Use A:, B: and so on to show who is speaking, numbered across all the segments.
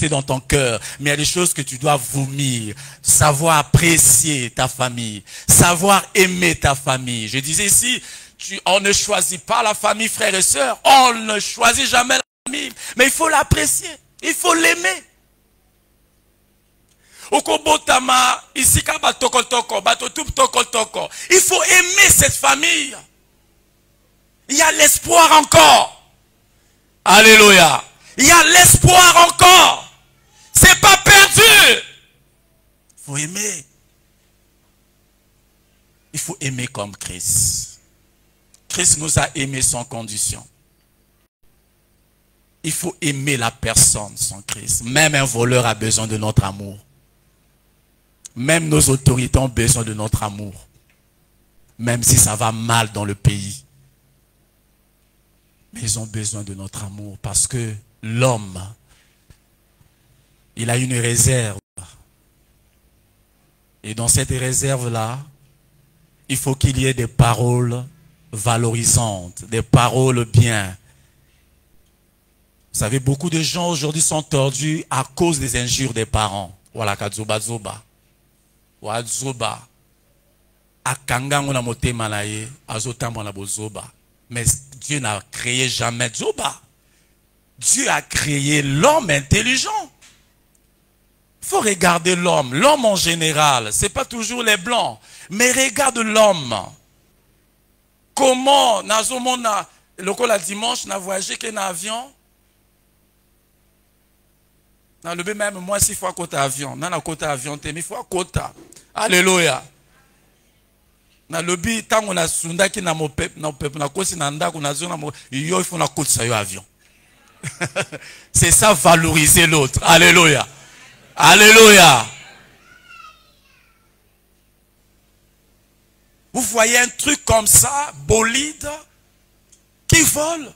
A: dans ton cœur, mais il y a des choses que tu dois vomir. Savoir apprécier ta famille, savoir aimer ta famille. Je disais ici, on ne choisit pas la famille, frères et sœurs. On ne choisit jamais la famille, mais il faut l'apprécier, il faut l'aimer. Il faut aimer cette famille. Il y a l'espoir encore. Alléluia. Il y a l'espoir encore. C'est pas perdu. Il faut aimer. Il faut aimer comme Christ. Christ nous a aimés sans condition. Il faut aimer la personne sans Christ. Même un voleur a besoin de notre amour. Même nos autorités ont besoin de notre amour. Même si ça va mal dans le pays. Mais ils ont besoin de notre amour parce que l'homme, il a une réserve. Et dans cette réserve-là, il faut qu'il y ait des paroles valorisantes, des paroles bien. Vous savez, beaucoup de gens aujourd'hui sont tordus à cause des injures des parents. Voilà, kazoba zoba. Wazoba. Akangango na motema na ye, azotambo na bozoba. Mais Dieu n'a créé jamais zoba. Dieu a créé l'homme intelligent. Il faut regarder l'homme. L'homme en général, ce n'est pas toujours les blancs. Mais regarde l'homme. Comment, nazomona, le dimanche, n'a voyagé qu'un avion. Dans le même, moi, s'il faut un côté avion. Dans le côté avion, mais il faut un côté. Alléluia. Dans le but, tant qu'on a sunda qui n'a mon peuple, n'a kosi nanda qu'on a zona mo, il faut na côté ça avion. C'est ça valoriser l'autre. Alléluia. Alléluia. Vous voyez un truc comme ça, bolide, qui vole.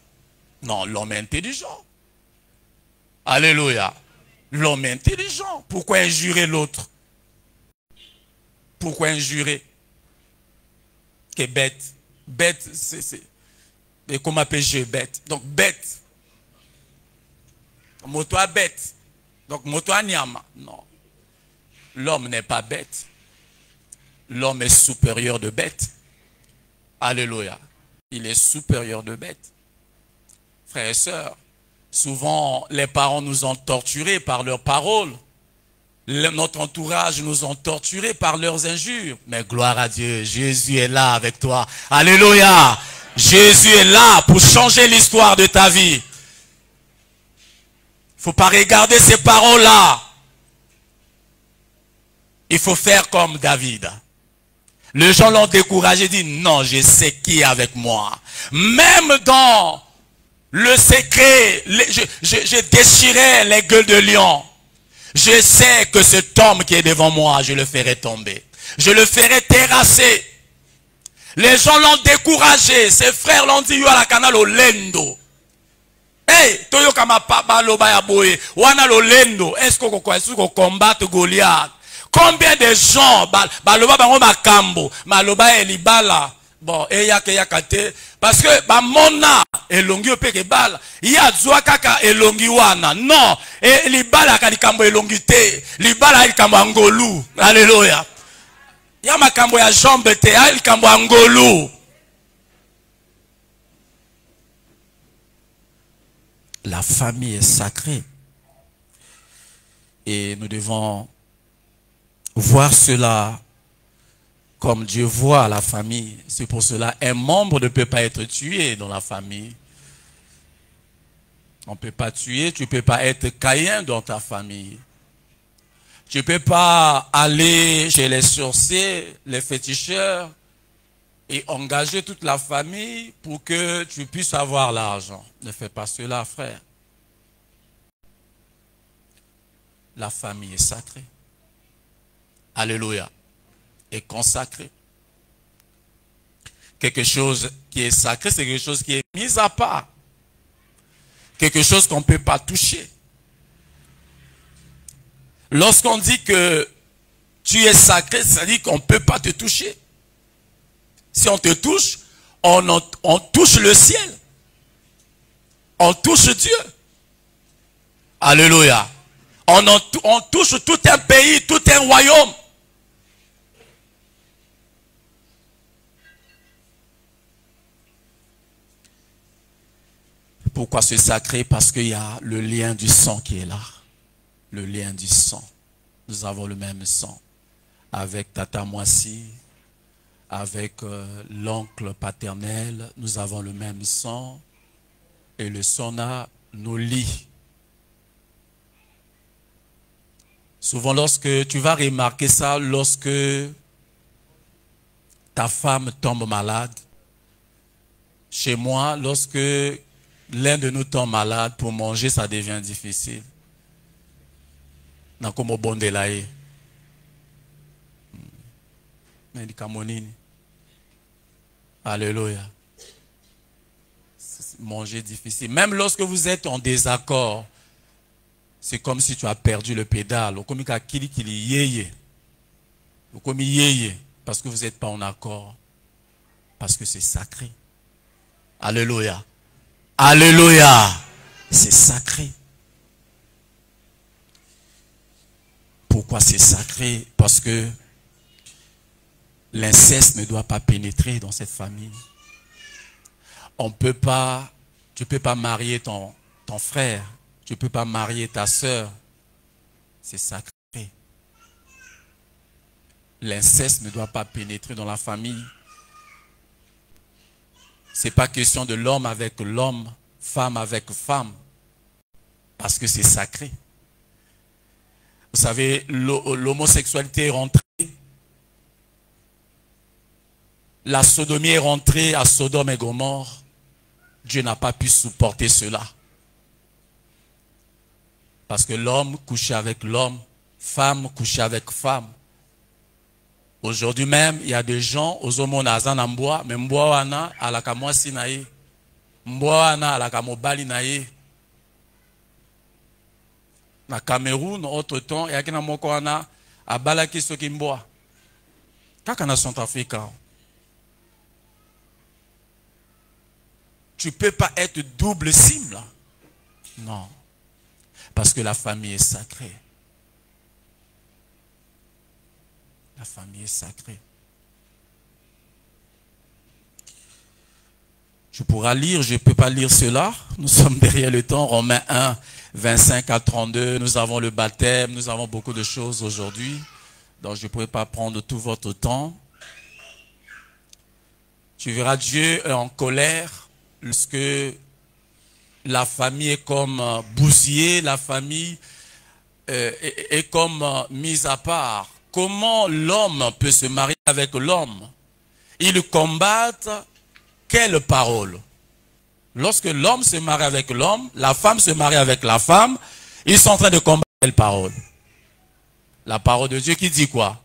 A: Non, l'homme est intelligent. Alléluia. L'homme est intelligent. Pourquoi injurer l'autre? Pourquoi injurer? Qui est bête. Bête, c'est... Et comment appeler bête? Donc bête. Moto à bête. Donc moto à nyama. Non. L'homme n'est pas bête. L'homme est supérieur de bête. Alléluia. Il est supérieur de bête. Frères et sœurs, souvent les parents nous ont torturés par leurs paroles. Notre entourage nous ont torturés par leurs injures. Mais gloire à Dieu, Jésus est là avec toi. Alléluia. Jésus est là pour changer l'histoire de ta vie. Il ne faut pas regarder ces paroles-là. Il faut faire comme David. Les gens l'ont découragé, dit non, je sais qui est avec moi. Même dans le secret, je déchirais les gueules de lion. Je sais que cet homme qui est devant moi, je le ferai tomber. Je le ferai terrasser. Les gens l'ont découragé. Ses frères l'ont dit, yo à la canal au lendo. Hey, toyo kama papa loba ya boye. Wana lo lendo. Est-ce qu'on combat Goliath? Combien de gens, baloba bango makambo, maloba elibala. Bon, kate, parce que mona elongi opeke bala, ya zwa kaka elongi wana. Non, libala kalikambo elongi te, libala likambo angolu. Alléluia. Ya makambo ya jambe te, likambo angolu. La famille est sacrée. Et nous devons voir cela comme Dieu voit la famille. C'est pour cela un membre ne peut pas être tué dans la famille. On ne peut pas tuer, tu ne peux pas être Caïn dans ta famille. Tu ne peux pas aller chez les sorciers, les féticheurs et engager toute la famille pour que tu puisses avoir l'argent. Ne fais pas cela, frère. La famille est sacrée. Alléluia. Est consacré. Quelque chose qui est sacré, c'est quelque chose qui est mis à part. Quelque chose qu'on ne peut pas toucher. Lorsqu'on dit que tu es sacré, ça dit qu'on ne peut pas te toucher. Si on te touche, on touche le ciel. On touche Dieu. Alléluia. On touche tout un pays, tout un royaume. Pourquoi c'est sacré? Parce qu'il y a le lien du sang qui est là. Le lien du sang. Nous avons le même sang. Avec Tata Moissi, avec l'oncle paternel, nous avons le même sang. Et le sang là nous lie. Souvent lorsque tu vas remarquer ça, lorsque ta femme tombe malade, chez moi, lorsque l'un de nous tombe malade, pour manger, ça devient difficile. Alléluia. Manger difficile. Même lorsque vous êtes en désaccord, c'est comme si tu as perdu le pédale. Parce que vous n'êtes pas en accord. Parce que c'est sacré. Alléluia. Alléluia. C'est sacré. Pourquoi c'est sacré? Parce que l'inceste ne doit pas pénétrer dans cette famille. Tu ne peux pas marier ton frère. Tu ne peux pas marier ta sœur. C'est sacré. L'inceste ne doit pas pénétrer dans la famille. Ce n'est pas question de l'homme avec l'homme, femme avec femme. Parce que c'est sacré. Vous savez, l'homosexualité est rentrée. La sodomie est rentrée à Sodome et Gomorrhe. Dieu n'a pas pu supporter cela. Parce que l'homme couchait avec l'homme, femme couchait avec femme. Aujourd'hui même, il y a des gens, aux homos nazan mboa, mais mboa wana alaka mwasi nae. Mboa wana alaka mobali nae. Na Cameroun, autre temps, il y a qui na moko wana abalaki soki mboa. Kaka na Centrafrique. Tu ne peux pas être double cible. Non. Parce que la famille est sacrée. La famille est sacrée. Je pourrais lire, je ne peux pas lire cela. Nous sommes derrière le temps. Romains 1, 25 à 32. Nous avons le baptême. Nous avons beaucoup de choses aujourd'hui. Donc je ne pourrais pas prendre tout votre temps. Tu verras Dieu est en colère lorsque la famille est comme bousillée, la famille est comme mise à part. Comment l'homme peut se marier avec l'homme? Ils combattent quelle parole? Lorsque l'homme se marie avec l'homme, la femme se marie avec la femme, ils sont en train de combattre quelle parole? La parole de Dieu qui dit quoi?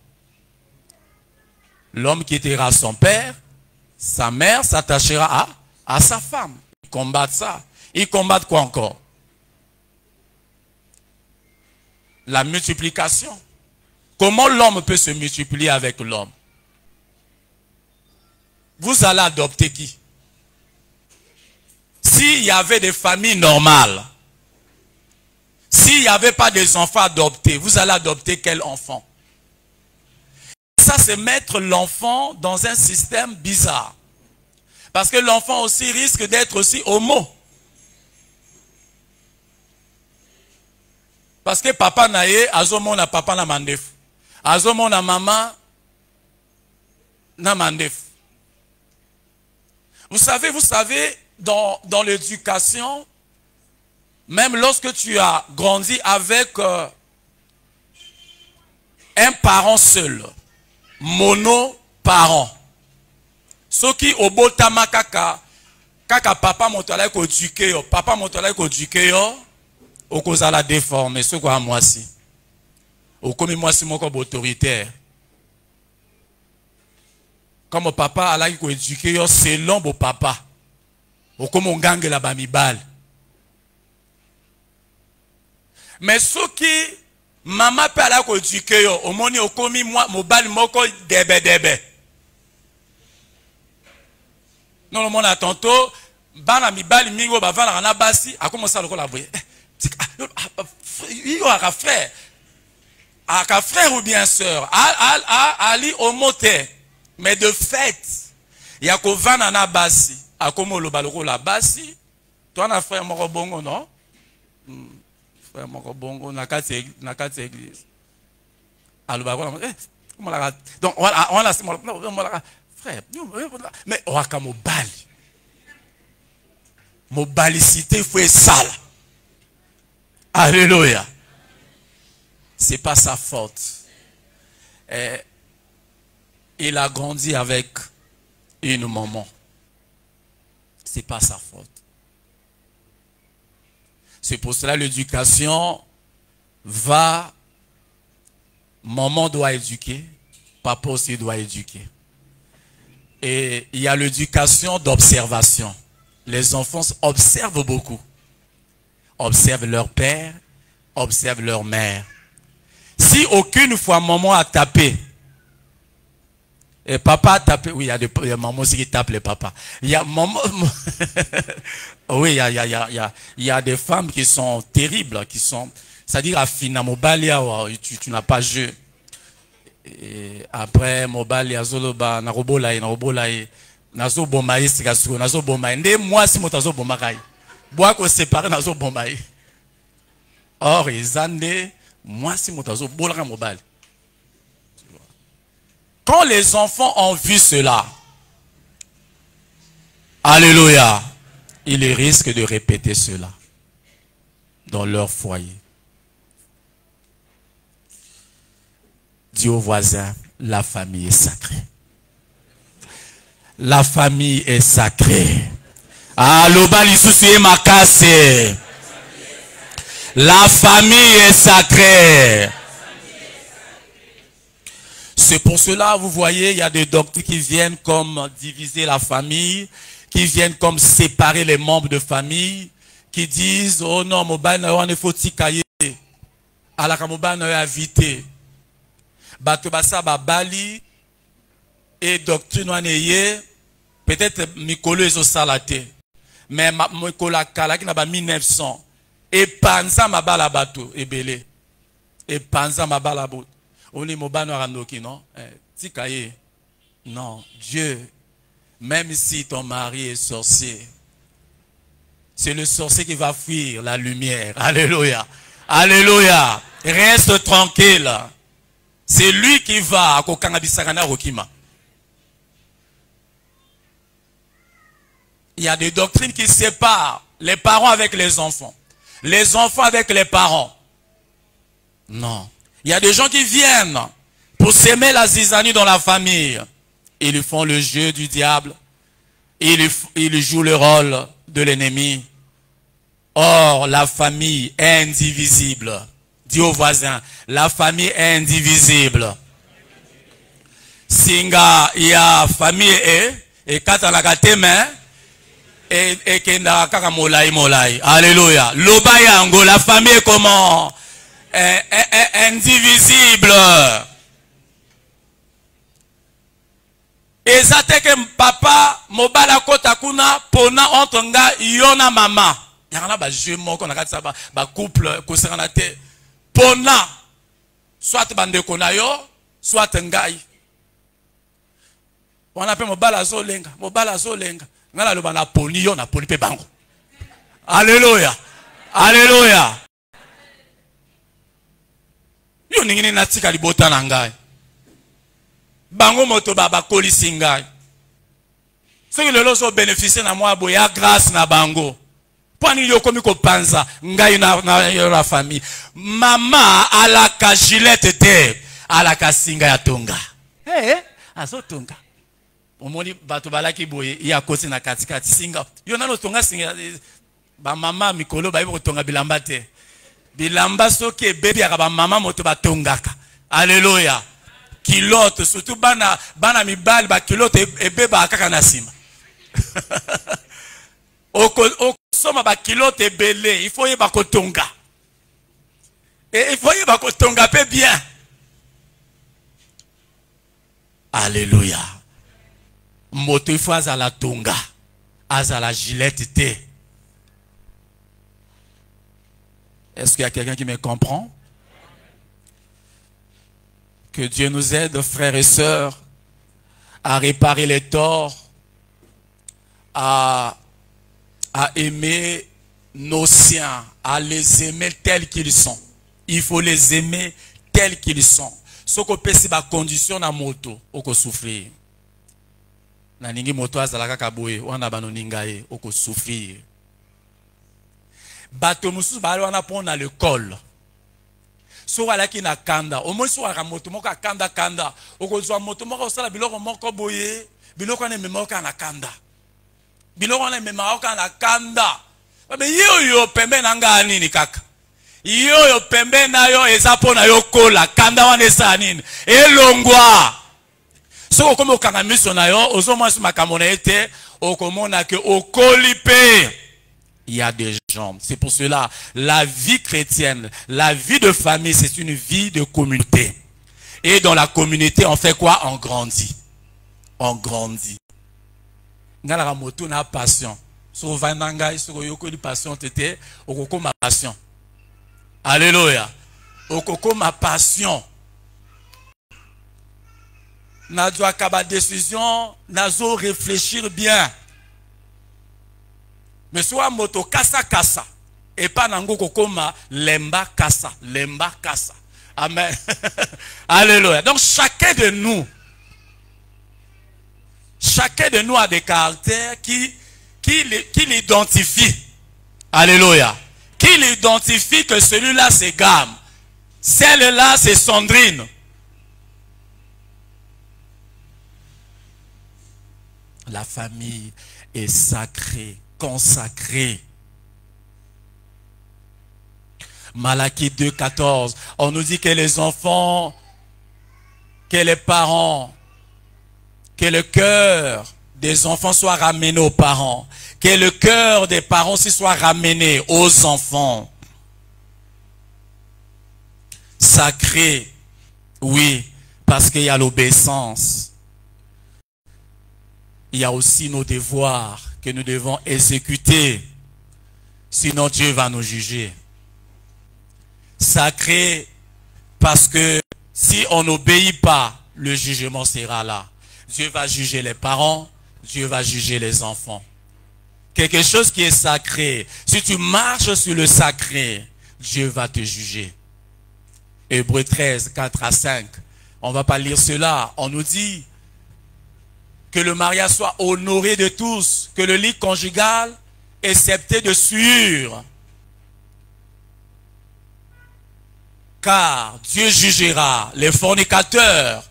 A: L'homme quittera son père, sa mère s'attachera à sa femme. Ils combattent ça. Ils combattent quoi encore? La multiplication. Comment l'homme peut se multiplier avec l'homme? Vous allez adopter qui? S'il y avait des familles normales, s'il n'y avait pas des enfants adoptés, vous allez adopter quel enfant? Ça, c'est mettre l'enfant dans un système bizarre. Parce que l'enfant aussi risque d'être aussi homo. Parce que papa nae, azomo na papa na mandef. Azomo na maman na mandef. Vous savez, dans l'éducation, même lorsque tu as grandi avec un parent seul, mono-parent, ce qui obotama kaka papa motala ko éduquer yo, papa motala ko éduquer yo, okozala déformé, ce quoi moi si. Okomi moi si moko autoritaire. Comme papa ala ko éduquer yo selon bo papa. Okomo ngange la bamibal. Mais ce qui maman peut ala ko éduquer yo, omoni okomi moi mobali moko debe. Non, le monde a tantôt, bana mibali mingo bavana rana basi, a commencé à le collaborer. il y a un frère. Un frère ou bien sœur. Ali au moté. Mais de fait, il y a qu'au vanana basi. A comme le baloko la basi. Toi, un frère morobongo, non? Frère morobongo, nakati église. Donc, voilà, on a frère, mais on a comme bali. Mobalicité, il faut être sale. Alléluia. C'est pas sa faute. Il a grandi avec une maman. C'est pas sa faute. C'est pour cela l'éducation va. Maman doit éduquer, papa aussi doit éduquer. Et il y a l'éducation d'observation. Les enfants observent beaucoup. Observent leur père, observent leur mère. Si aucune fois maman a tapé, et papa a tapé, oui, il y a maman aussi qui tape les papas. Il y a maman, oui, il y a des femmes qui sont terribles, qui sont, c'est-à-dire à fina mobalia, tu n'as pas jeu. Et après mobalia zoloba na robolai nazo bomai sikasuko nazo bomai nde moi si motazo bomakai bois ko séparer nazo bomai. Or izande moi si motazo bolaka mobali. Quand les enfants ont vu cela, alléluia, ils risquent de répéter cela dans leur foyer. Dis au voisin, la famille est sacrée. La famille est sacrée. Ah, la famille est sacrée. C'est pour cela, vous voyez, il y a des doctrines qui viennent comme diviser la famille, qui viennent comme séparer les membres de famille, qui disent, oh non, mobile on est faut tikaye. Alors mobile est invité. Bato basa babali et doctrine waneye peut-être mikolo ezo salate mais mikolo kala ki na ba 1900 et panza mabala bato ebele et panza mabala bato oni mobano randoki non tikaye non Dieu même si ton mari est sorcier c'est le sorcier qui va fuir la lumière. Alléluia, alléluia, reste tranquille. C'est lui qui va à Kokangabisagana Rokima. Il y a des doctrines qui séparent les parents avec les enfants avec les parents. Non. Il y a des gens qui viennent pour s'aimer la zizanie dans la famille. Ils font le jeu du diable. Ils jouent le rôle de l'ennemi. Or, la famille est indivisible. Dis au voisin, la famille est indivisible. Singa, il y a famille et katalakateme et kenda kaka molai. Alléluia. Lobayango, la famille est comment? Est indivisible. Et ça te que papa, mobala kota kuna, pona ontonga, yona mama. Y'a ba jeu moko na kati sa ba couple, kosera te. Pona, soit bandeko na yo, soit ngai. On appelle mobala zo lenga. Ngala lo bana poni yo na poni pe bango. Alléluia. Alléluia. Yo ningini na tika libota na ngai. Bango moto baba kolisi ngai. Soki lelo so bénéficier na moi boya grâce na bango. Poni yo komi ko panza ngai na la famille. Mama alaka gilette te alaka singa ya tonga. Azo tonga. Omoni bato balaki boye ya kosi na katikati singa. Yo nano tonga singa ba mama mikolo ba ibo tonga bilamba te. Bilamba soki bébé ya ba mama moto ba tongaka. Alléluia. Kilote surtout bana mibali ba kilote ebeba kaka na sima. Soma ba kilote belé, il faut yeba kotonga. Et il faut yeba kotonga pe bien. Alléluia. Moto il faut azala tonga, azala gilette te. Est-ce qu'il y a quelqu'un qui me comprend? Que Dieu nous aide, frères et sœurs, à réparer les torts, à aimer nos siens, à les aimer tels qu'ils sont. Il faut les aimer tels qu'ils sont. Ce qu'on peut si ba condition na moto, oko souffrir. Na ningi moto azalaka kaboye, wana banoningaye, oko souffrir. Bato musu ba wana pona le col. So wala ki na kanda, au moins so wala moto moko kanda kanda, oko zwa moto moko osala biloko moko boye, biloko na memoka na kanda. Biloko na memoka na kanda. Babe yo pembe na ngani ni kaka. Yo pembe na yo ezapo na yo kola kanda wana esa nini elongwa soko komo kanga miso na yo ozomwa su makambo na ete okomona ke okolipe. Il y a des gens, c'est pour cela la vie chrétienne, la vie de famille, c'est une vie de communauté, et dans la communauté on fait quoi? On grandit, on grandit. Ngala moto na passion so vananga so yoko di passion tete okoko ma passion. Alléluia. Okoko ma passion. Nazo akaba décision, nazo réfléchir bien. Mais soit moto kasa kasa et pas nango kokoma lemba kasa, lemba kasa. Amen. Alléluia. Donc chacun de nous a des caractères qui l'identifient. Alléluia. Qui l'identifie que celui-là c'est Gam, celle-là c'est Sandrine. La famille est sacrée, consacrée. Malachie 2,14, on nous dit que les enfants, que les parents, que le cœur des enfants soit ramené aux parents, que le cœur des parents aussi soit ramené aux enfants. Sacré, oui, parce qu'il y a l'obéissance. Il y a aussi nos devoirs que nous devons exécuter, sinon Dieu va nous juger. Sacré, parce que si on n'obéit pas, le jugement sera là. Dieu va juger les parents, Dieu va juger les enfants. Quelque chose qui est sacré, si tu marches sur le sacré, Dieu va te juger. Hébreux 13, 4 à 5. On ne va pas lire cela. On nous dit que le mariage soit honoré de tous, que le lit conjugal, excepté de souillure. Car Dieu jugera les fornicateurs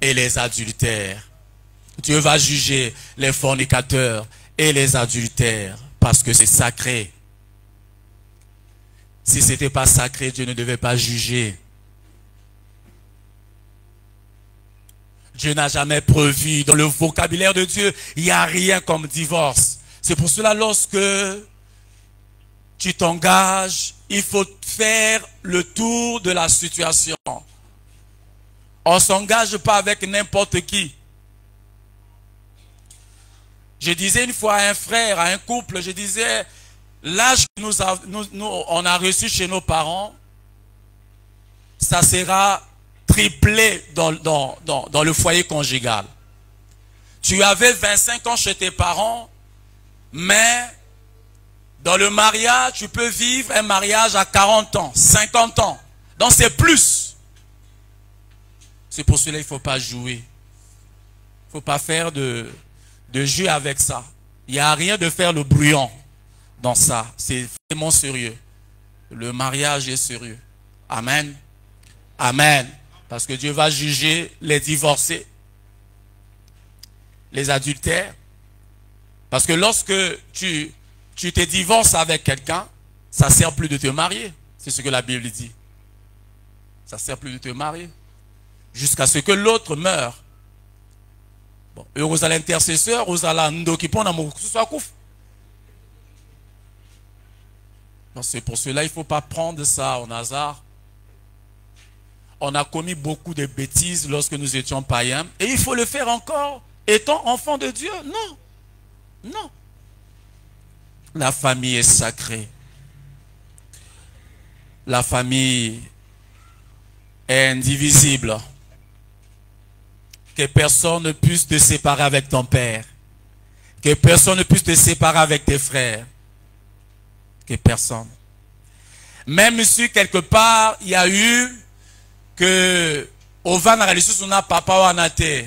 A: et les adultères. Dieu va juger les fornicateurs et les adultères parce que c'est sacré. Si ce n'était pas sacré, Dieu ne devait pas juger. Dieu n'a jamais prévu dans le vocabulaire de Dieu, il n'y a rien comme divorce. C'est pour cela lorsque tu t'engages, il faut faire le tour de la situation. On ne s'engage pas avec n'importe qui. Je disais une fois à un frère, à un couple, je disais, l'âge que on a reçu chez nos parents, ça sera triplé dans le foyer conjugal. Tu avais 25 ans chez tes parents, mais dans le mariage, tu peux vivre un mariage à 40 ans, 50 ans. Donc c'est plus. C'est pour cela qu'il ne faut pas jouer. Il ne faut pas faire de jeu avec ça. Il n'y a rien de faire le brouillon dans ça. C'est vraiment sérieux. Le mariage est sérieux. Amen. Amen. Parce que Dieu va juger les divorcés, les adultères. Parce que lorsque tu te divorces avec quelqu'un, ça ne sert plus de te marier. C'est ce que la Bible dit. Ça ne sert plus de te marier. Jusqu'à ce que l'autre meure. Bon, heureux à l'intercesseur, heureux à l'ando qui prend l'amour, que ce soit couf. C'est pour cela il ne faut pas prendre ça au hasard. On a commis beaucoup de bêtises lorsque nous étions païens. Et il faut le faire encore, étant enfant de Dieu. Non. Non. La famille est sacrée. la famille est indivisible. Que personne ne puisse te séparer avec ton père. Que personne ne puisse te séparer avec tes frères. Que personne. Même si quelque part, il y a eu que au vana na papa wana te.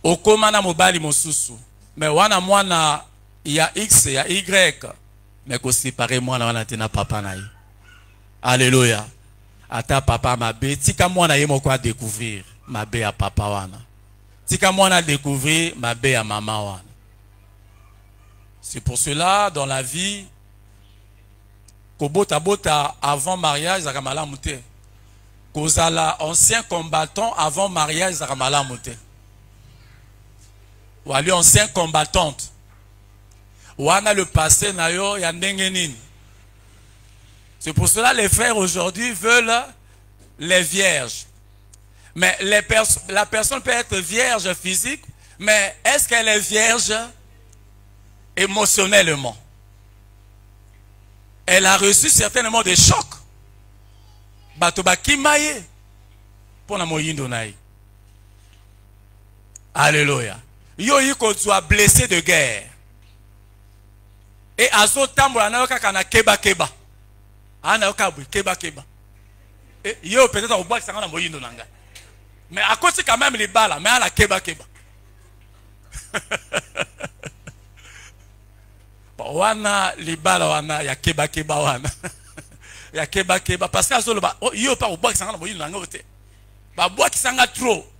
A: Au komana mobali mosusu. Mais wana mwana il y a X, il y a Y. Mais qu'on sépare mwana wana te na papa na. Alléluia. Ata papa mabe, tika mwana ye moko a découvrir mabe ya papa wana. Tika mwana découvrir mabe ya mama wana. C'est pour cela dans la vie kobota bota avant mariage zakamala mute. Kozala ancien combattant avant mariage zakamala mute. Ou ali ancien combattante. Wana le passé na yo ya ndenge nini. C'est pour cela que les frères aujourd'hui veulent les vierges. Mais la personne peut être vierge physique, mais est-ce qu'elle est vierge émotionnellement? Elle a reçu certainement des chocs. Batoba kimaye pour la moyindo naï. Alléluia. Yo yiko soit blessé de guerre. Et azo tambo anayoka kana keba keba. Ana okabui keba keba. Et yo peut-être au bois qui s'en a moyindo nanga. Mais à cause quand même les balles, mais à la keba keba. Wana les balles wana ya keba keba wana. Ya keba keba parce que azolo ba yo pas au bois qui s'en a moyindo nanga ote. Ba bois qui s'en a trop.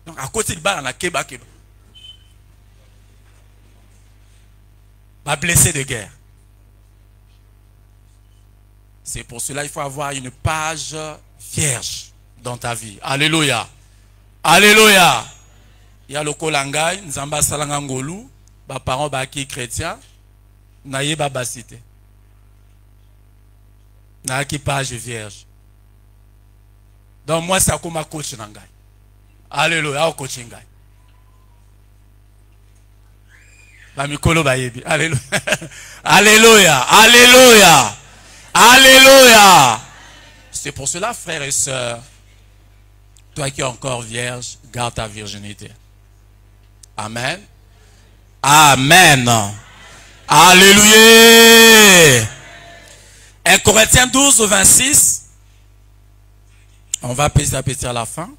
A: Donc à cause les balles na keba keba. Ba blessé de guerre. C'est pour cela qu'il faut avoir une page vierge dans ta vie. Alléluia. Alléluia. Il y a le kolangay, nzamba salanga ngolu, ba parents ba ki chrétien, naye ba basité. Na ki page vierge. Donc moi c'est comme coach nangay. Alléluia, au coaching ngai. Ba mikolo ba yebi. Alléluia. Alléluia. Alléluia. Alléluia. C'est pour cela, frères et sœurs, toi qui es encore vierge, garde ta virginité. Amen. Amen. Alléluia. 1 Corinthiens 12, 26. On va petit à petit à la fin.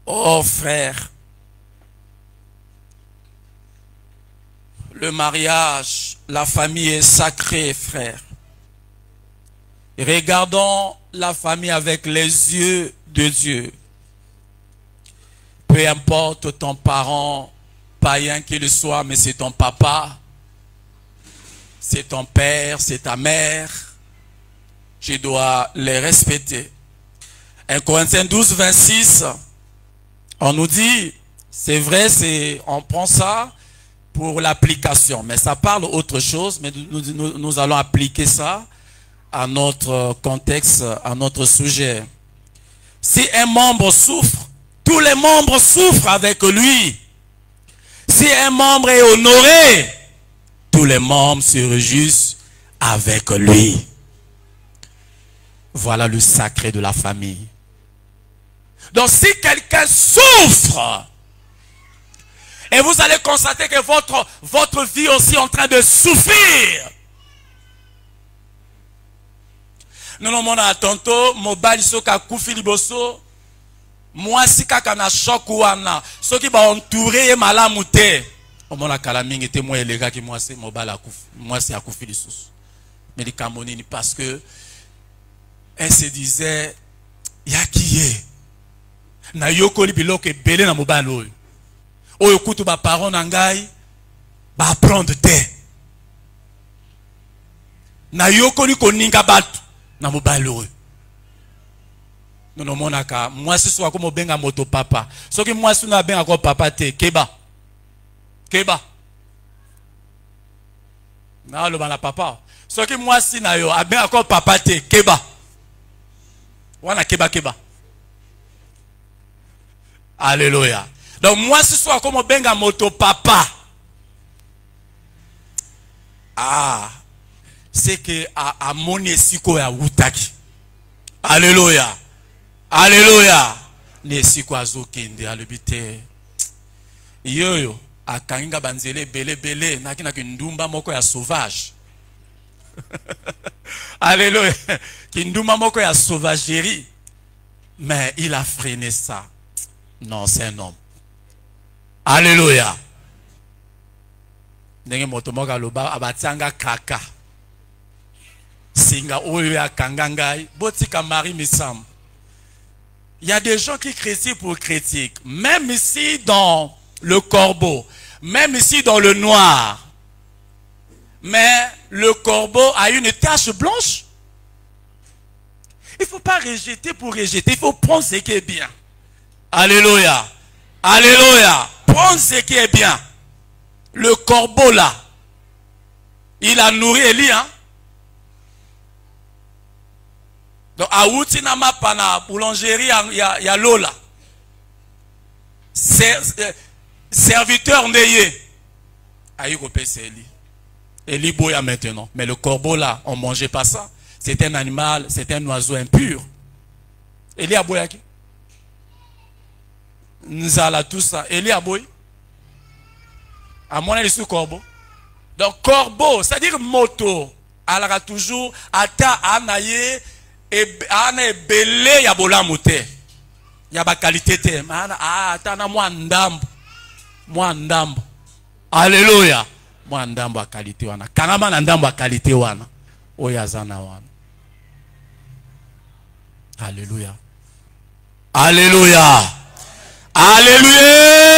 A: Oh frère, le mariage, la famille est sacrée, frère. Regardons la famille avec les yeux de Dieu. Peu importe ton parent, païen qu'il soit, mais c'est ton papa, c'est ton père, c'est ta mère. Je dois les respecter. 1 Corinthiens 12, 26, on nous dit, c'est vrai, on prend ça pour l'application, mais ça parle autre chose, mais nous allons appliquer ça à notre contexte, à notre sujet. Si un membre souffre, tous les membres souffrent avec lui. Si un membre est honoré, tous les membres se réjouissent avec lui. Voilà le sacré de la famille. Donc si quelqu'un souffre, et vous allez constater que votre vie aussi est en train de souffrir. Nous nous montrons à tonto, mobile soka kufi liboso, moi si kaka na choc wana, ceux qui va entourer malamu te. Au moins la kalamingi était moi les gars qui moi c'est mobile à kufi, moi c'est à kufi lisus. Mais les camonini parce que elle se disait yakiye na yoko libilo ke belé na mobile oyo. Oyo kutu ba parents nangai ba apprendre te. Na yoko ni koninga batu na mobile oyo. Nous monaka moi si soit comme benga moto papa. So que moi si na benga ko papa te keba. Keba. Na lo bana papa. So que moi si na yo abenga ko papa te keba. Wana keba keba. Alléluia. Donc moi si soit comme benga moto papa. Ah, c'est que à mon esiko ya wutaki. Alléluia. Alléluia. Nesiko azokende alebite. Yoyo akanginga banzele bele nakina kindumba moko ya sauvage. Alléluia. Kindumba moko ya sauvagerie. Mais il a freiné ça. Non, c'est un homme. Alléluia. Ndenge moto moko aloba abatianga kaka. Singa oyo ya kangangai. Botika Marie Missam. Il y a des gens qui critiquent pour critique. Même ici dans le corbeau. Même ici dans le noir. Mais le corbeau a une tache blanche. Il ne faut pas rejeter pour rejeter. Il faut prendre ce qui est bien. Alléluia. Alléluia. Prendre ce qui est bien. Le corbeau là. Il a nourri Élie. Hein? Donc, à Outinama Pana, boulangerie, il y a Lola. Serviteur Neye. Aïkopé, c'est Élie. Élie Boya maintenant. Mais le corbeau là, on ne mangeait pas ça. C'est un animal, c'est un oiseau impur. Élie a Boya qui? Nous allons tout ça. Élie a Boya. À mon avis, c'est corbeau. Donc, corbeau, c'est-à-dire moto. Alors, toujours, ata anaye. Et ane belé ya bola moté ya ba qualité te ana tana mwandambo alléluia mwandambo a qualité wana kangama na ndambo a qualité wana oyazana wana alléluia alléluia alléluia.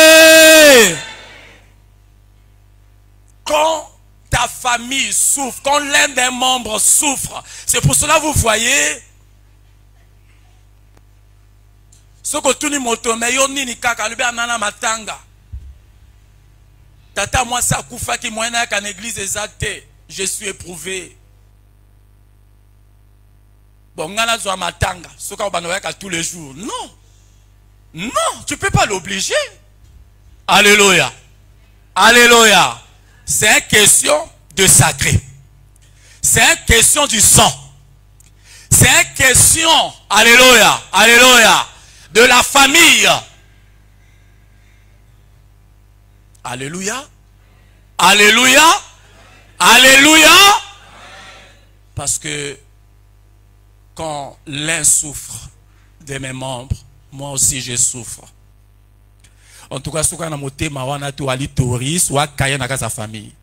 A: Quand ta famille souffre, quand l'un des membres souffre, c'est pour cela vous voyez ce que tout le monde mais yoni ni kaka lube anana matanga tata moi ça koufa ki moyena qu'en église exacte je suis éprouvé bon ngana zo matanga ce ka banoya ka tous les jours non tu peux pas l'obliger. Alléluia alléluia. C'est une question de sacré. C'est une question du sang. C'est une question, alléluia, alléluia, de la famille. Alléluia, alléluia, alléluia. Parce que quand l'un souffre de mes membres, moi aussi je souffre. En tout cas, ce qu'on a monté, mawana tu ali touriste ou kaya na sa famille.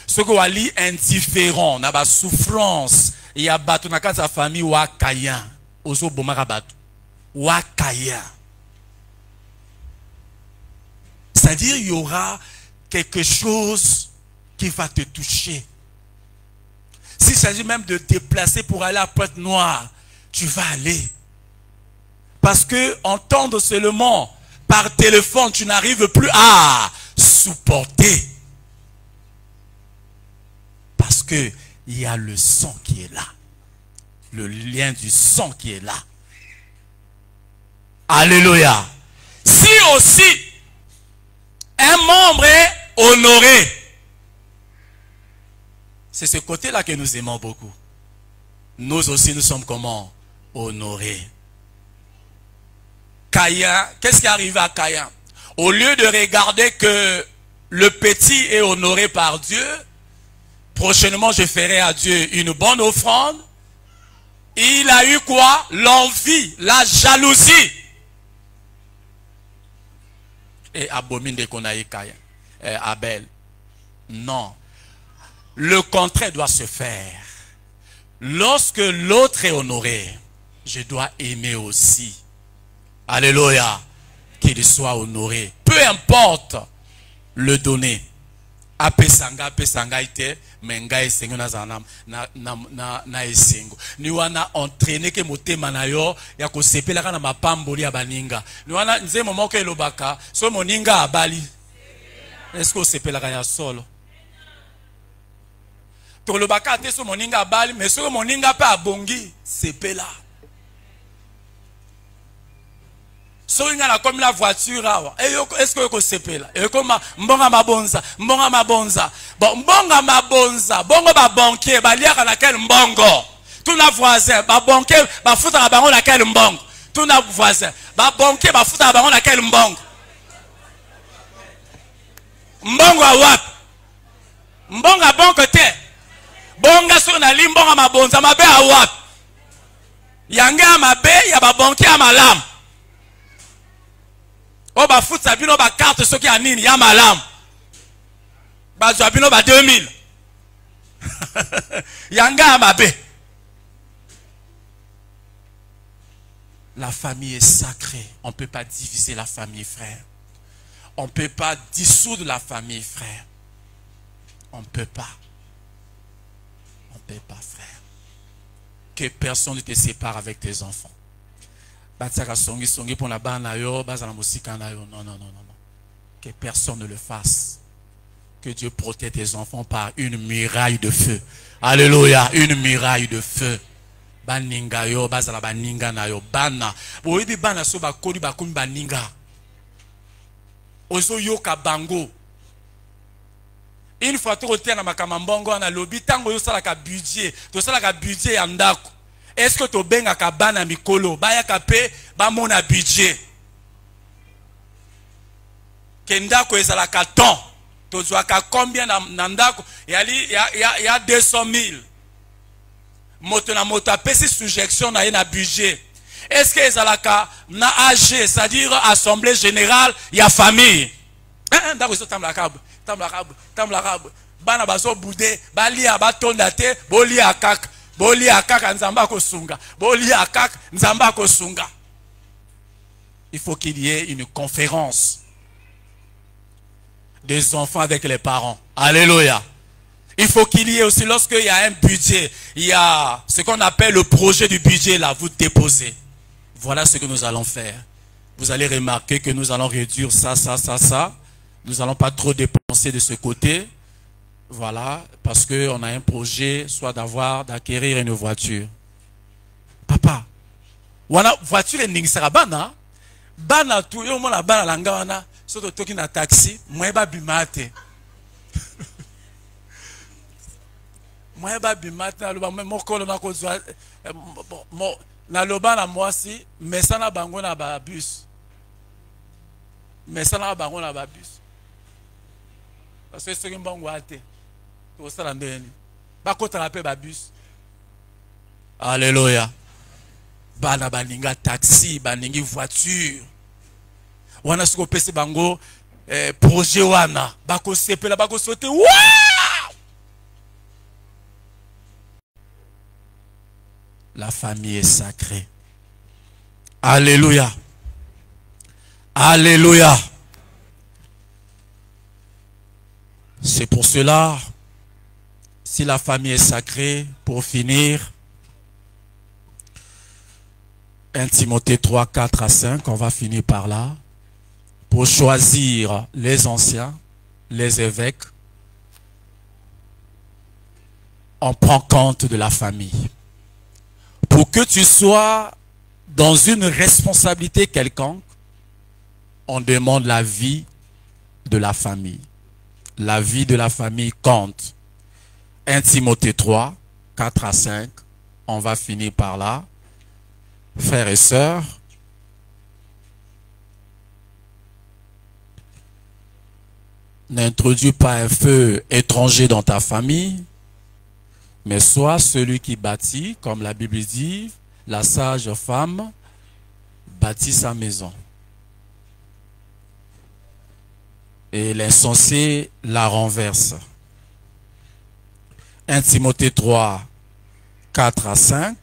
A: Ce qu'on ali indifférent, na ba souffrance, il y a batu na sa famille ou kaya, oso bomaka batu, ou kaya. C'est-à-dire il y aura quelque chose qui va te toucher. S'il s'agit même de te déplacer pour aller à Pointe-Noire, tu vas aller. Parce que entendre seulement par téléphone, tu n'arrives plus à supporter. Parce que il y a le sang qui est là. Le lien du sang qui est là. Alléluia. Si aussi un membre est honoré, c'est ce côté-là que nous aimons beaucoup. Nous aussi, nous sommes comment? Honorés. Caïn, qu'est-ce qui est arrivé à Caïn? Au lieu de regarder que le petit est honoré par Dieu, prochainement je ferai à Dieu une bonne offrande, il a eu quoi? L'envie, la jalousie. Et abomine de qu'on a eu Caïn, Abel. Non. Le contraire doit se faire. Lorsque l'autre est honoré, je dois aimer aussi. Alléluia. Qu'il soit honoré. Peu importe le donner. Apesanga ite menga esengo na zanam na esengo. Ni wana entraîner ke motema na yo ya ko sepela kana mapamboli ya baninga. Ni wana nze momo ke lobaka so moninga abali. Est-ce que sepela ya solo? To lobaka te so moninga abali mais so moninga pa abongi sepela. soki nga na komi la voiture awa, est-ce que kosepe là? Et comme mbonga mabonza, mbonga mabonza. Bon, mbonga mabonza, bongo ba banquier, ba liaka na quel mbongo. Tout na voisin, ba banquier, ba futa na bango na quel mbongo. Tout na voisin, ba banquier, ba futa na bango na quel mbongo. Mbongo awap. Mbonga banque te. Bonga so na limbonga mabonza, mabe awap. Yanga mabe, ya ba banquier amalam. O ba foot sabino ba carte soki ya nini ya malam. Ba zabino ba 2000. Yanga mabe. La famille est sacrée. On ne peut pas diviser la famille, frère. On ne peut pas dissoudre la famille, frère. On ne peut pas. On ne peut pas, frère. Que personne ne te sépare avec tes enfants. Non, non, non, non. Que personne ne le fasse. Que Dieu protège tes enfants par une muraille de feu. Alléluia, une muraille de feu. Baninga yo, bazala baninga na yo, bana. Boyebi bana so bakoli bakomi baninga. Ozo yoka bango. Une fois tu retiens na makamambongo na lobi tango yo sala ka budget, to sala ka budget ya ndako. Est-ce que to benga ka bana mikolo, baya ka pe ba mona budget. Kendako ezala ka ton. To zwa ka combien na ndako? Ya 200 000. Moto na moto apesi suggestion na ye na budget. Est-ce que ezalaka na AG, c'est-à-dire assemblée générale ya famille? Ndako so tamla kabu. Bana baso boudé, balia batonda te, bolia kaka. Bolia kaka nzamba ko sunga. Bolia kaka nzamba ko sunga. Il faut qu'il y ait une conférence des enfants avec les parents. Alléluia. Il faut qu'il y ait aussi, lorsqu'il y a un budget, il y a ce qu'on appelle le projet du budget, là, vous déposez. Voilà ce que nous allons faire. Vous allez remarquer que nous allons réduire ça. Nous n'allons pas trop dépenser de ce côté. Voilà, parce qu'on a un projet, soit d'acquérir une voiture. Papa, wana voiture est n'ingisera bana. Bana tout, yo mona bana langa wana, soto toki na taxi, mweba bimate. Mweba bimate na loba mokolo na kozwa na loba na mwasi, mesana bango na ba bus. Mesana bango na ba bus. Parce que c'est un bon ouate. Tout ça là ndeni. Ba ko traper ba bus. Alléluia. Bana baninga taxi, baningi voiture. Wana siko pesi bango projet wana. Ba ko sepela ba ko sauter. Wow! La famille est sacrée. Alléluia. Alléluia. C'est pour cela, si la famille est sacrée, pour finir, 1 Timothée 3, 4 à 5, on va finir par là, pour choisir les anciens, les évêques, on prend compte de la famille. Pour que tu sois dans une responsabilité quelconque, on demande la vie de la famille. La vie de la famille compte. 1 Timothée 3, 4 à 5, on va finir par là. Frères et sœurs, n'introduis pas un feu étranger dans ta famille, mais sois celui qui bâtit, comme la Bible dit, la sage femme bâtit sa maison. Et l'insensé la renverse. 1 Timothée 3, 4 à 5.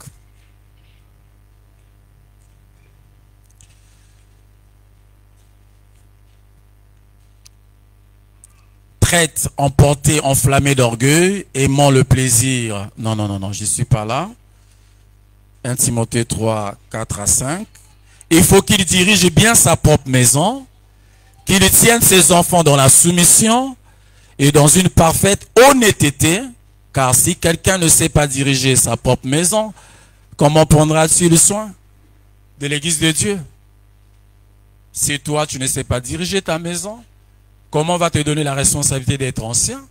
A: Traite, emporté, enflammé d'orgueil, aimant le plaisir. Non, non, non, non, je ne suis pas là. 1 Timothée 3, 4 à 5. Il faut qu'il dirige bien sa propre maison, qu'il tienne ses enfants dans la soumission et dans une parfaite honnêteté, car si quelqu'un ne sait pas diriger sa propre maison, comment prendra-t-il soin de l'église de Dieu? Si toi, tu ne sais pas diriger ta maison, comment va te donner la responsabilité d'être ancien,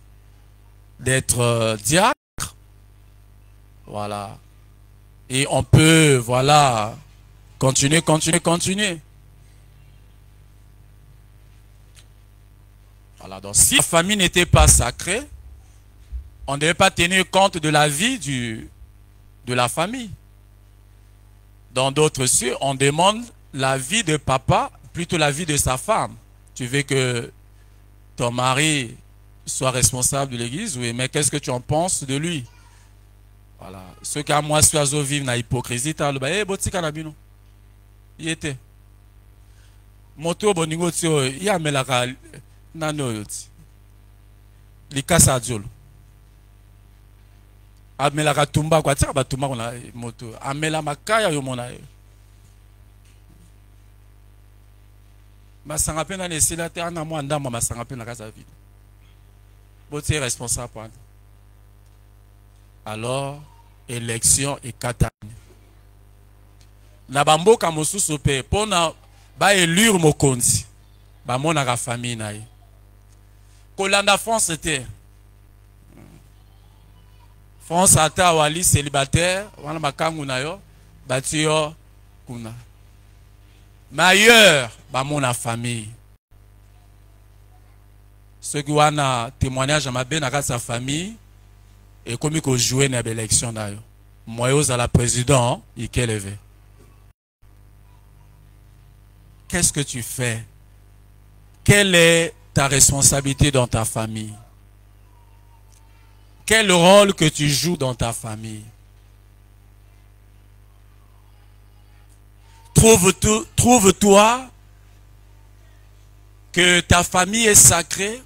A: d'être diacre? Voilà. Et on peut, voilà, continuer. Voilà, donc si la famille n'était pas sacrée, on ne devait pas tenir compte de la vie de la famille. Dans d'autres cieux, on demande la vie de papa, plutôt la vie de sa femme. Tu veux que ton mari soit responsable de l'église, oui, mais qu'est-ce que tu en penses de lui? Voilà. Ce qu'à moi, si tu vivre dans l'hypocrisie, tu as le bail, il était. Moto boningo tio, il y a melaka nano yoti. Likasa diolo. Amelaka tumba kwa tia ba tumba kona moto. Amela makaya yo mona. Masanga pena ne sila te ana mo andama masanga pena kasa vide. Boti est responsable pour. Alors, élection et katani. Na bamboka mosusu pe pona ba élire mokonzi. Ba mona ka famille na ye. Kolanda France c'était France ata wali célibataire, wana makangu na yo, bati yo kuna. Mais ailleurs, ba mona famille. Ceux qui ont un témoignage à ma belle dans sa famille, et comme ils ont joué dans l'élection d'ailleurs. Moi, à la présidente, il est élevé. Qu'est-ce que tu fais? Quelle est ta responsabilité dans ta famille? Quel rôle que tu joues dans ta famille? Trouve-toi que ta famille est sacrée.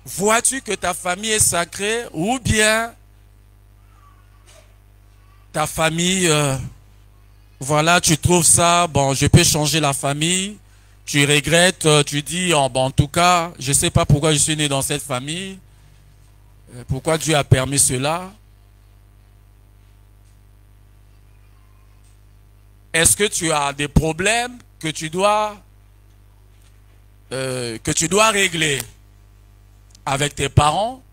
A: Vois-tu que ta famille est sacrée ou bien ta famille, voilà, tu trouves ça, bon, je peux changer la famille, tu regrettes, tu dis, oh, bon, en tout cas, je ne sais pas pourquoi je suis né dans cette famille, pourquoi Dieu a permis cela. Est-ce que tu as des problèmes que tu dois régler avec tes parents?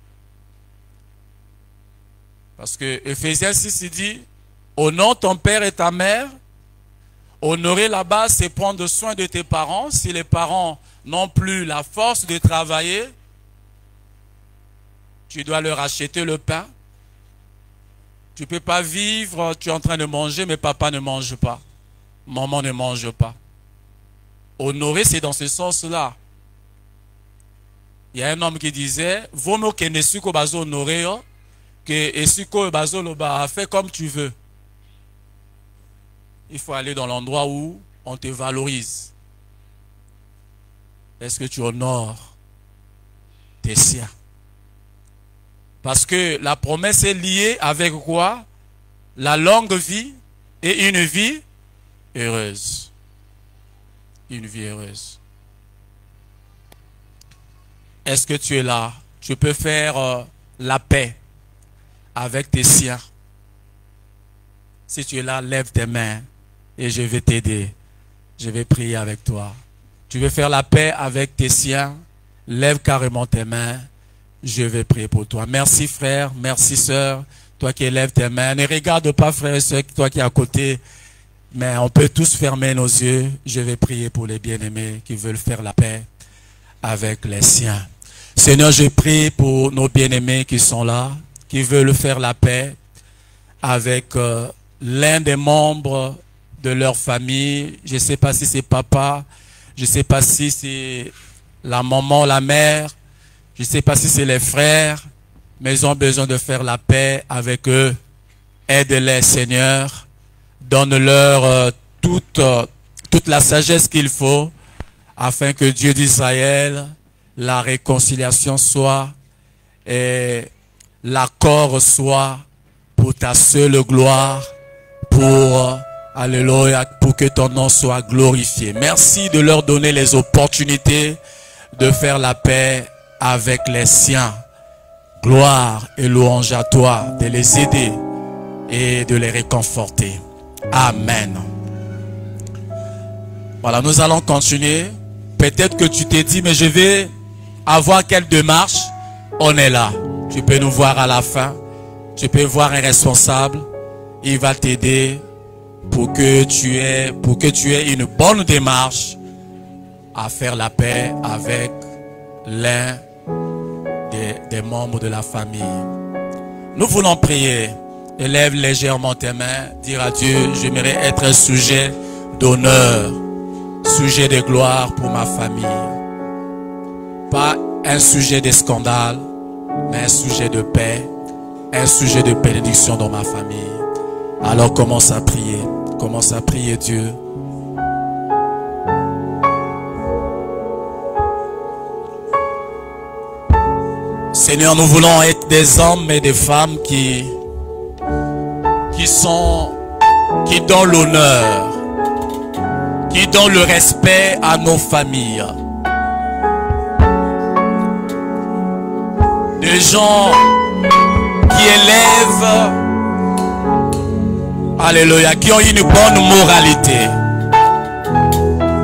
A: Parce que Ephésiens 6 il dit, honore ton père et ta mère. Honorer là-bas, c'est prendre soin de tes parents. Si les parents n'ont plus la force de travailler, tu dois leur acheter le pain. Tu ne peux pas vivre, tu es en train de manger, mais papa ne mange pas. Maman ne mange pas. Honorer, c'est dans ce sens-là. Il y a un homme qui disait, vaut mieux que ne soit pas honoré, que Esiko Bazo Loba fait comme tu veux. Il faut aller dans l'endroit où on te valorise. Est-ce que tu honores tes siens? Parce que la promesse est liée avec quoi? La longue vie et une vie heureuse. Une vie heureuse. Est-ce que tu es là? Tu peux faire la paix avec tes siens. Si tu es là, lève tes mains et je vais t'aider. Je vais prier avec toi. Tu veux faire la paix avec tes siens? Lève carrément tes mains. Je vais prier pour toi. Merci frère, merci sœur. Toi qui élèves tes mains. Ne regarde pas frère et sœur, toi qui es à côté. Mais on peut tous fermer nos yeux. Je vais prier pour les bien-aimés qui veulent faire la paix avec les siens. Seigneur, je prie pour nos bien-aimés qui sont là, qui veulent faire la paix avec l'un des membres de leur famille. Je ne sais pas si c'est papa, je ne sais pas si c'est la maman, la mère, je ne sais pas si c'est les frères, mais ils ont besoin de faire la paix avec eux. Aide-les, Seigneur. Donne-leur toute la sagesse qu'il faut afin que Dieu d'Israël, la réconciliation soit et l'accord soit pour ta seule gloire, pour, alléluia, pour que ton nom soit glorifié. Merci de leur donner les opportunités de faire la paix avec les siens. Gloire et louange à toi, de les aider et de les réconforter. Amen. Voilà, nous allons continuer. Peut-être que tu t'es dit, mais je vais avoir quelle démarche? On est là. Tu peux nous voir à la fin. Tu peux voir un responsable. Il va t'aider pour que tu aies une bonne démarche à faire la paix avec l'un des membres de la famille. Nous voulons prier. Élève légèrement tes mains. Dire à Dieu, j'aimerais être un sujet d'honneur, sujet de gloire pour ma famille. Pas un sujet de scandale, mais un sujet de paix, un sujet de bénédiction dans ma famille. Alors commence à prier Dieu. Seigneur, nous voulons être des hommes et des femmes qui donnent l'honneur, qui donnent le respect à nos familles. Des gens qui élèvent, alléluia, qui ont une bonne moralité,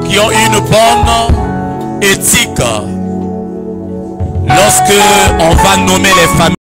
A: qui ont une bonne éthique. Lorsque on va nommer les familles,